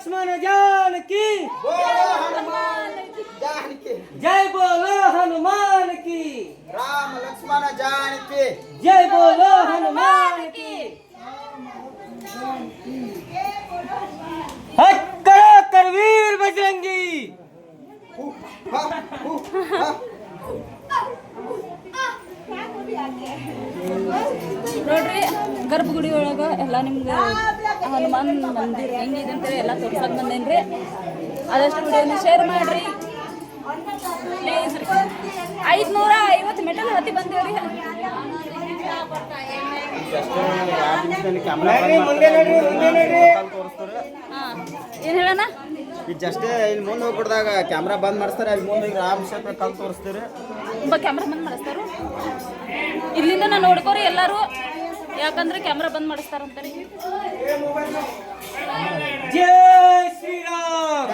लक्ष्मण जानकी बोलो हनुमान जानकी जय बोलो हनुमान की राम लक्ष्मण जानकी जय बोलो हनुमान की हट करो करवीर बजरंगी ನೋಡ್ರಿ ಗರ್ಭಗುಡಿ ಒಳಗ ಎಲ್ಲ ನಿಮ್ಗೆ ಹನುಮಾನ್ ಮಂದಿರ ಹೆಂಗಿದೆ ಅಂತೇಳಿ ಎಲ್ಲ ತೋರ್ಸಕ್ ಬಂದೇನ್ರಿ. ಆದಷ್ಟು ವಿಡಿಯೋನ ಶೇರ್ ಮಾಡ್ರಿ ಪ್ಲೀಸ್ ರೀ. 550 ಮೆಟಲ್ ಹತ್ತಿ ಬಂದೇವ್ರಿ. ಏನ್ ಹೇಳಣ ಈಗ ಜಸ್ಟ್ ಇಲ್ಲಿ ಮುಂದೆ ಹೋಗ್ಬಿಡ್ದಾಗ ಕ್ಯಾಮ್ರಾ ಬಂದ್ ಮಾಡಿಸ್ತಾರೆ. ಅಲ್ಲಿ ಮುಂದೆ ರಾಮ್ ಶೇಪ್ ಕಲ್ ತೋರಿಸ್ತೀರಿ. ಕ್ಯಾಮ್ರಾ ಬಂದ್ ಮಾಡಿಸ್ತಾರು. ಇಲ್ಲಿಂದ ನಾನು ನೋಡ್ಕೋರಿ ಎಲ್ಲರೂ, ಯಾಕಂದ್ರೆ ಕ್ಯಾಮ್ರಾ ಬಂದ್ ಮಾಡಿಸ್ತಾರಂತಾರೆ. जय श्री राम।